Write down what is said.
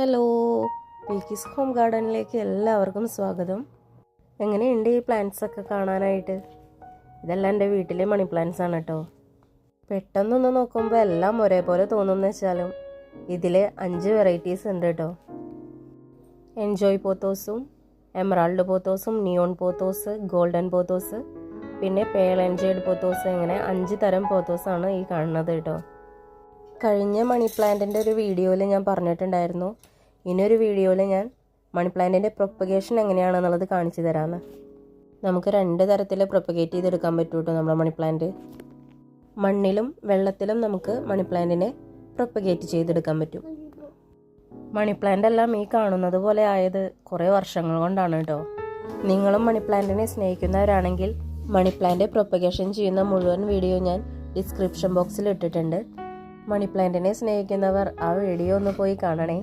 Hello, വിൽക്കീസ് home ഗാർഡനിലേക്ക് എല്ലാവർക്കും സ്വാഗതം. എങ്ങനെയുണ്ട് ഈ പ്ലാന്റ്സ് ഒക്കെ കാണാനായിട്ട്? ഇതെല്ലാം എൻ്റെ വീട്ടിലെ മണി പ്ലാന്റ്സ് ആണ് കേട്ടോ. പെട്ടെന്നൊന്ന് നോക്കുമ്പോൾ എല്ലാം ഒരേപോലെ തോന്നുമെന്ന് വെച്ചാലും ഇതിൽ 5 വെറൈറ്റീസ് ഉണ്ട് കേട്ടോ. എൻജോയ് പോത്തോസും, എമറാൾഡ് പോത്തോസും, നിയോൺ പോത്തോസ്, ഗോൾഡൻ പോത്തോസ്, പിന്നെ പേൾ എൻജോയ്ഡ് പോത്തോസ്, ഇങ്ങനെ 5 തരം പോത്തോസാണ് ഈ കാണുന്നത് കേട്ടോ. കഴിഞ്ഞ മണി പ്ലാന്റിൻ്റെ ഒരു വീഡിയോയിൽ ഞാൻ പറഞ്ഞിട്ടുണ്ടായിരുന്നു, ഇനിയൊരു വീഡിയോയിൽ ഞാൻ മണി പ്ലാന്റിൻ്റെ പ്രൊപ്പഗേഷൻ എങ്ങനെയാണെന്നുള്ളത് കാണിച്ചു തരാമെന്ന്. നമുക്ക് 2 തരത്തിൽ പ്രൊപ്പഗേറ്റ് ചെയ്തെടുക്കാൻ പറ്റും കേട്ടോ നമ്മുടെ മണി പ്ലാന്റ്. മണ്ണിലും വെള്ളത്തിലും നമുക്ക് മണി പ്ലാന്റിനെ പ്രൊപ്പഗേറ്റ് ചെയ്തെടുക്കാൻ പറ്റും. മണി പ്ലാന്റ് എല്ലാം ഈ കാണുന്നത് പോലെ ആയത് കുറേ വർഷങ്ങൾ കൊണ്ടാണ് കേട്ടോ. നിങ്ങളും മണി പ്ലാന്റിനെ സ്നേഹിക്കുന്നവരാണെങ്കിൽ മണി പ്ലാന്റ് പ്രൊപ്പഗേഷൻ ചെയ്യുന്ന മുഴുവൻ വീഡിയോ ഞാൻ ഡിസ്ക്രിപ്ഷൻ ബോക്സിൽ ഇട്ടിട്ടുണ്ട്. മണി പ്ലാന്റിനെ സ്നേഹിക്കുന്നവർ ആ വീഡിയോ ഒന്ന് പോയി കാണണേ.